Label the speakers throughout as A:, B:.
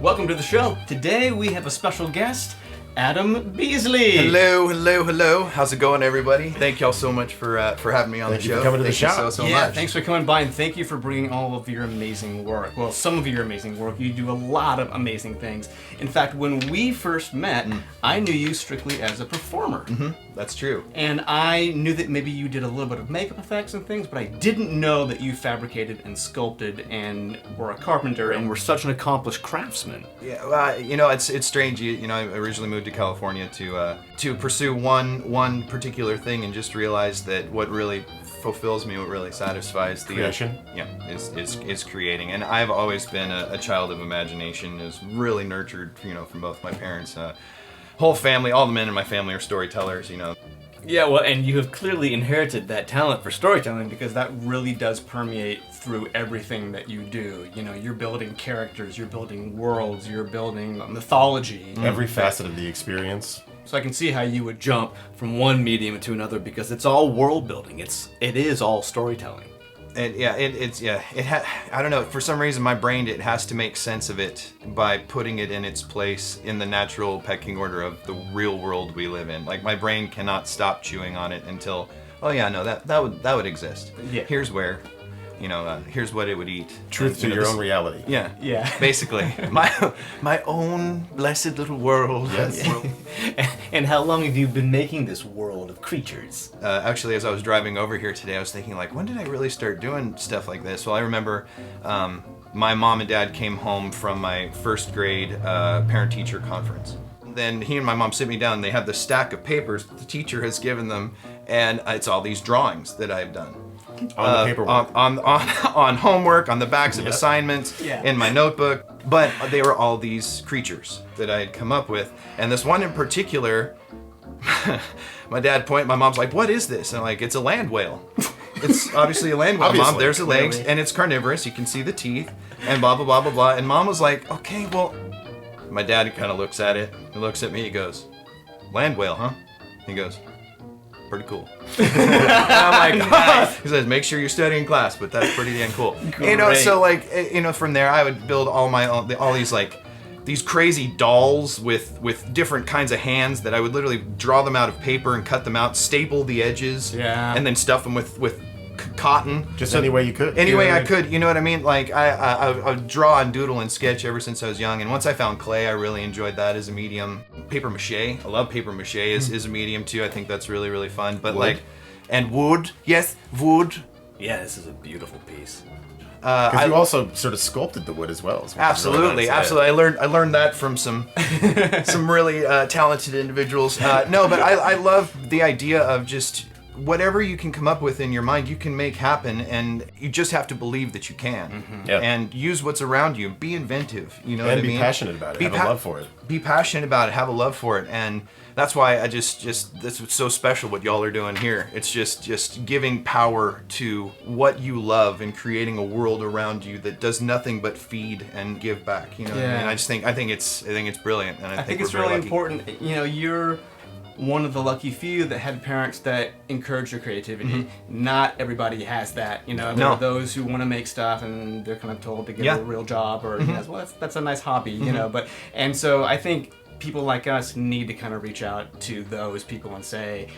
A: Welcome to the show. Today we have a special guest, Adam Beesley.
B: Hello. How's it going, everybody? Thank y'all so much for having me on the show.
C: Thank you for coming to the show.
B: So
A: Yeah,
B: much.
A: thanks for coming by, and thank you for bringing all of your amazing work. Well, some of your amazing work. You do a lot of amazing things. In fact, when we first met, I knew you strictly as a performer.
B: That's true.
A: And I knew that maybe you did a little bit of makeup effects and things, but I didn't know that you fabricated and sculpted and were a carpenter and were such an accomplished craftsman.
B: Yeah, well, it's strange. I originally moved to California to pursue one particular thing, and just realized that what really fulfills me, what really satisfies the
C: creation.
B: Is creating. And I've always been a child of imagination. Is really nurtured, from both my parents. Whole family, all the men in my family are storytellers.
A: Yeah, well, and you have clearly inherited that talent for storytelling, because that really does permeate through everything that you do. You're building characters, you're building worlds, you're building mythology.
C: Every facet of the experience.
A: So I can see how you would jump from one medium to another, because it's all world building. It is all storytelling.
B: And I don't know, for some reason my brain, it has to make sense of it by putting it in its place in the natural pecking order of the real world we live in. Like, my brain cannot stop chewing on it until, that would exist.
A: Yeah.
B: Here's where, here's what it would eat.
C: Truth to your own reality.
B: Yeah. Basically. my own blessed little world.
C: Yes.
A: And how long have you been making this world of creatures?
B: Actually, as I was driving over here today, I was thinking, when did I really start doing stuff like this? Well, I remember my mom and dad came home from my first grade parent-teacher conference. Then he and my mom sit me down, and they have this stack of papers that the teacher has given them, and it's all these drawings that I've done.
C: On the paperwork.
B: On homework, on the backs of assignments,
A: Yeah.
B: in my notebook. But they were all these creatures that I had come up with. And this one in particular, my mom's like, "What is this?" And I'm like, "It's a land whale." It's obviously a land whale,
C: Obviously,
B: Mom. There's the legs,
A: clearly.
B: and it's carnivorous. You can see the teeth, and blah, blah, blah, blah, blah. And Mom was like, "Okay, well..." My dad kind of looks at it. He looks at me. He goes, "Land whale, huh?" He goes, "Pretty cool." I'm like, he says, "Make sure you're studying class," but that's pretty damn cool. So from there I would build all these crazy dolls with different kinds of hands that I would literally draw them out of paper and cut them out, staple the edges, and then stuff them with cotton.
C: Just any way you could.
B: Any way I could, you know what I mean? Like, I would draw and doodle and sketch ever since I was young, and once I found clay, I really enjoyed that as a medium. Paper mache, I love paper mache is a medium too. I think that's really, really fun. But
C: Wood.
B: And wood, yes, wood.
A: Yeah, this is a beautiful piece.
C: Because you also sort of sculpted the wood as well.
B: Absolutely. I learned that from some really talented individuals. No, but I love the idea of just whatever you can come up with in your mind, you can make happen, and you just have to believe that you can. And use what's around you. Be inventive. You know what I mean?
C: And be passionate about it. Have a love for it.
B: Be passionate about it. Have a love for it. And that's why I just this is so special what y'all are doing here. It's just giving power to what you love and creating a world around you that does nothing but feed and give back. You know what I mean? I think it's brilliant, and I think
A: it's
B: we're very
A: really
B: lucky.
A: important. You're one of the lucky few that had parents that encouraged your creativity. Not everybody has that. There are those who want to make stuff and they're kind of told to get a real job, or well, that's a nice hobby, and so I think people like us need to kind of reach out to those people and say,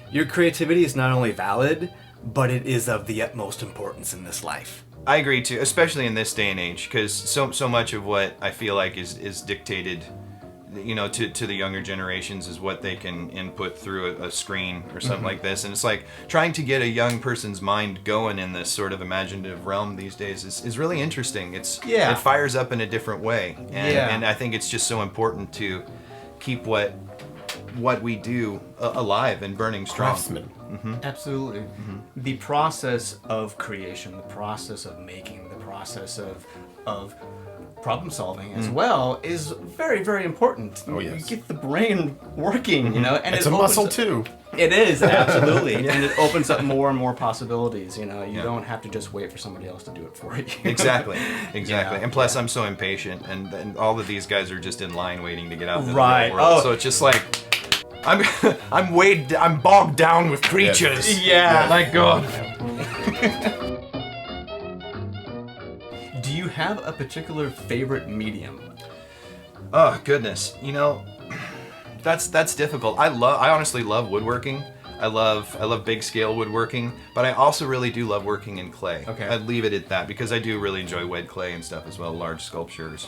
A: your creativity is not only valid, but it is of the utmost importance in this life.
B: I agree too, especially in this day and age, because so much of what I feel like is dictated, to the younger generations, is what they can input through a screen or something like this. And it's like trying to get a young person's mind going in this sort of imaginative realm these days is really interesting. It fires up in a different way, and I think it's just so important to keep what we do alive and burning strong.
C: Craftsman.
A: Absolutely. The process of creation, the process of making, the process of problem solving as well is very, very important.
C: Oh, yes.
A: You get the brain working, and
C: It's a muscle too.
A: It is, absolutely. And it opens up more and more possibilities. You don't have to just wait for somebody else to do it for you.
B: Exactly. And plus, I'm so impatient, and all of these guys are just in line waiting to get out into the
A: Right.
B: real world.
A: Oh.
B: So it's just like, I'm bogged down with creatures.
A: Yeah.
B: Like, God.
A: Do you have a particular favorite medium?
B: Oh goodness, you know, that's difficult. I honestly love woodworking. I love big scale woodworking, but I also really do love working in clay.
A: Okay.
B: I'd leave it at that because I do really enjoy wet clay and stuff as well, large sculptures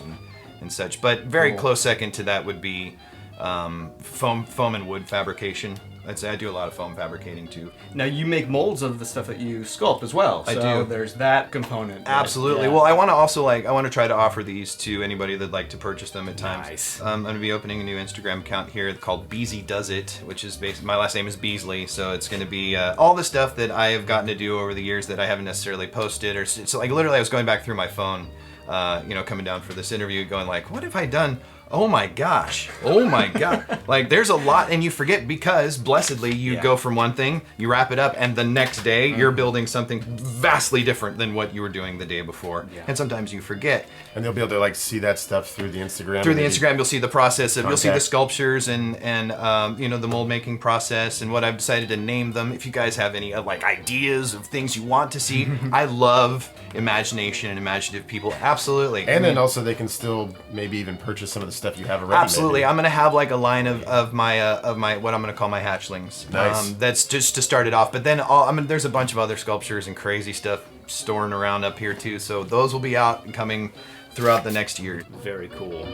B: and such. But very close second to that would be foam and wood fabrication. I'd say I do a lot of foam fabricating too.
A: Now you make molds of the stuff that you sculpt as well.
B: I
A: So
B: do.
A: there's that component.
B: Absolutely.
A: Yeah.
B: Well, I want to also I want to try to offer these to anybody that'd like to purchase them at times.
A: Nice.
B: I'm going to be opening a new Instagram account here called Beezy Does It, which is my last name is Beesley, so it's going to be all the stuff that I have gotten to do over the years that I haven't necessarily posted, or so like literally I was going back through my phone, coming down for this interview, going like, what have I done? Oh my gosh. Oh my god. Like there's a lot, and you forget because blessedly you go from one thing, you wrap it up, and the next day you're building something vastly different than what you were doing the day before. Yeah. And sometimes you forget.
C: And they'll be able to like see that stuff through the Instagram.
B: Through the Instagram, you'll see the process of, you'll see the
C: Contact.
B: sculptures and the mold making process and what I've decided to name them. If you guys have any like ideas of things you want to see, I love imagination and imaginative people. Absolutely.
C: And then also they can still maybe even purchase some of the stuff you have already.
B: Absolutely.
C: Maybe.
B: I'm gonna have like a line of my what I'm gonna call my hatchlings.
C: Nice.
B: That's just to start it off. But then there's a bunch of other sculptures and crazy stuff storing around up here too. So those will be out and coming throughout the next year.
D: Very cool.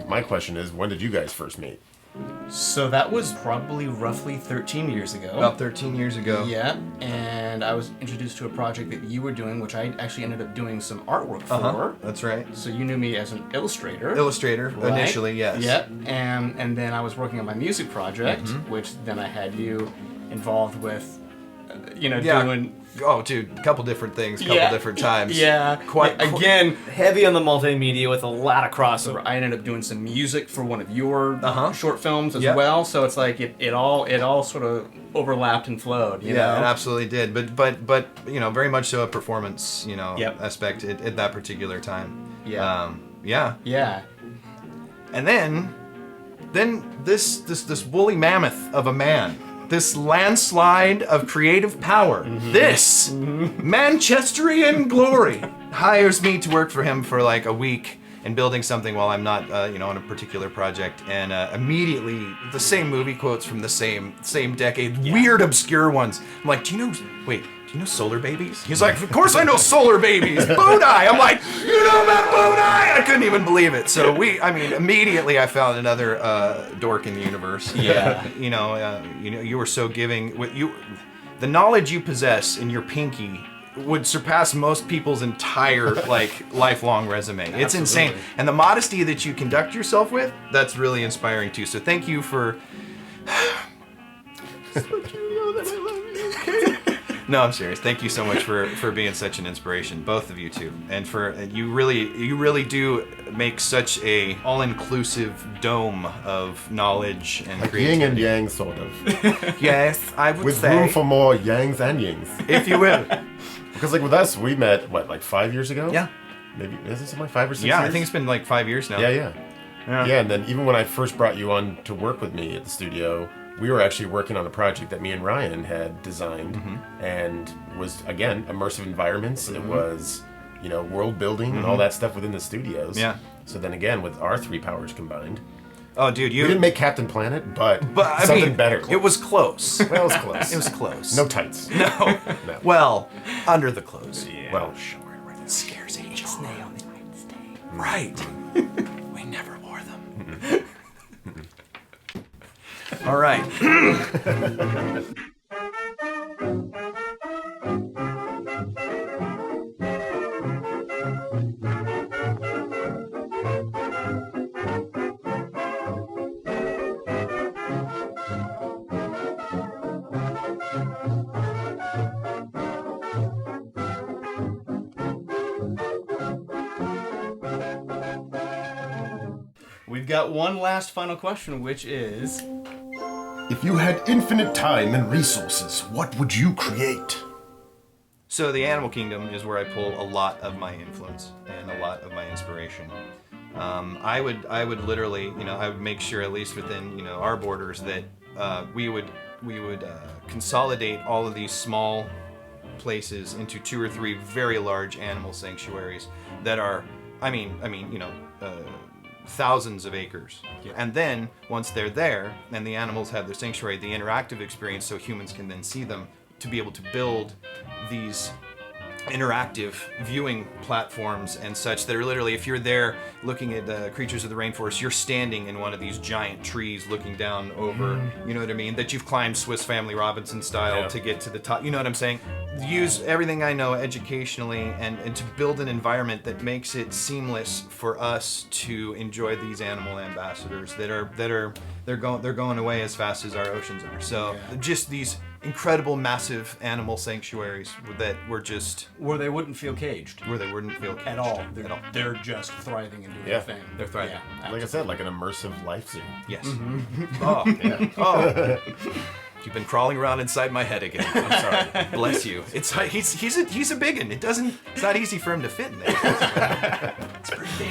C: My question is, when did you guys first meet?
A: So that was probably roughly 13 years ago.
B: About 13 years ago.
A: Yeah, and I was introduced to a project that you were doing, which I actually ended up doing some artwork for.
B: That's right.
A: So you knew me as an illustrator.
B: Illustrator,
A: right?
B: initially, yes.
A: Yep, and then I was working on my music project, which then I had you involved with, doing...
B: Oh, dude, a couple different things, couple different times.
A: Yeah, again,
D: Heavy on the multimedia with a lot of crossover.
A: I ended up doing some music for one of your short films as
B: Yep.
A: well. So it's like it all sort of overlapped and flowed. You know?
B: It absolutely did. But very much so a performance,
A: Yep.
B: aspect at that particular time.
A: Yeah.
B: Yeah. And then this woolly mammoth of a man, this landslide of creative power, this Manchesterian glory, hires me to work for him for like a week and building something while I'm not, on a particular project. And immediately, the same movie quotes from the same decade, weird, obscure ones. I'm like, do you know Solar Babies? He's like, of course I know Solar Babies. Bodai. I'm like, you know about Bodai? I couldn't even believe it. So immediately I found another dork in the universe.
A: Yeah.
B: You were so giving. The knowledge you possess in your pinky would surpass most people's entire lifelong resume. It's insane. And the modesty that you conduct yourself with, that's really inspiring too. So thank you for No, I'm serious. Thank you so much for being such an inspiration, both of you two, and for you really do make such a all-inclusive dome of knowledge and
C: Like
B: creativity.
C: yin and yang, sort of.
B: Yes, I would
C: With
B: say,
C: room for more yangs and yings.
B: if you will.
C: Because like with us, we met, like 5 years ago?
B: Yeah,
C: Maybe, is it something like 5 or 6 years?
B: yeah. I think it's been like 5 years now.
C: Yeah, and then even when I first brought you on to work with me at the studio, we were actually working on a project that me and Ryan had designed, and was, again, immersive environments. It was, world building and all that stuff within the studios.
B: Yeah.
C: So then again, with our three powers combined,
B: Oh, dude,
C: we didn't make Captain Planet, but
B: I
C: something
B: mean,
C: better.
B: It was close.
C: Well, it was close.
B: It was close.
C: No tights.
B: No.
C: No.
B: Well, under the clothes.
D: Yeah.
C: Well,
B: It scares Angel. Right. We never wore them. All right.
A: We've got one last final question, which is...
C: if you had infinite time and resources, what would you create?
B: So the animal kingdom is where I pull a lot of my influence and a lot of my inspiration. I would literally, I would make sure, at least within, our borders, that we would consolidate all of these small places into 2 or 3 very large animal sanctuaries that are, thousands of acres.
A: Yeah.
B: And then once they're there and the animals have their sanctuary, the interactive experience, so humans can then see them, to be able to build these interactive viewing platforms and such that are literally, if you're there looking at creatures of the rainforest, you're standing in one of these giant trees looking down over, you know what I mean, that you've climbed Swiss Family Robinson style to get to the top, you know what I'm saying? Use everything I know educationally and to build an environment that makes it seamless for us to enjoy these animal ambassadors they're going away as fast as our oceans are. So just these incredible, massive animal sanctuaries that were just
A: Where they wouldn't feel caged.
B: where they wouldn't feel
A: At all.
B: At all.
A: They're just thriving and doing
C: Yeah.
A: their thing.
B: They're thriving.
A: Yeah,
C: Like I said, like an immersive life zoo.
B: Yes. Oh, yeah. Oh. You've been crawling around inside my head again. I'm sorry. Bless you. It's he's a big one. It's not easy for him to fit in there. It's pretty big.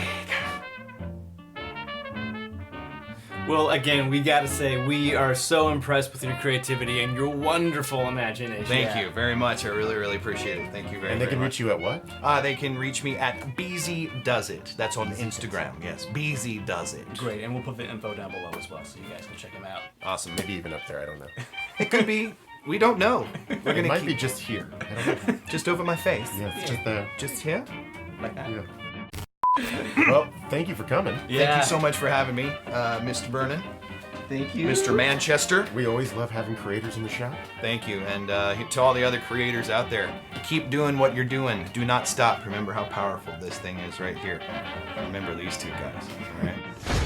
D: Well, again, we gotta say, we are so impressed with your creativity and your wonderful imagination.
B: Thank you very much. I really, really appreciate it. Thank you very,
C: And they
B: very
C: can
B: much.
C: reach you at what?
B: They can reach me at Beezy Does It. That's on Instagram. Yes, Beezy Does It.
A: Great, and we'll put the info down below as well, so you guys can check them out.
B: Awesome.
C: Maybe even up there. I don't know.
B: It could be. We don't know. We're
C: It
B: gonna
C: might
B: keep
C: be just here. I don't know.
B: just over my face.
C: Yeah, it's just there.
B: Just here. Like that.
C: Yeah. Well, thank you for coming.
B: Thank you so much for having me, Mr. Vernon.
A: Thank you.
B: Mr. Manchester.
C: We always love having creators in the shop.
B: Thank you. And to all the other creators out there, keep doing what you're doing. Do not stop. Remember how powerful this thing is right here. Remember these two guys. All right.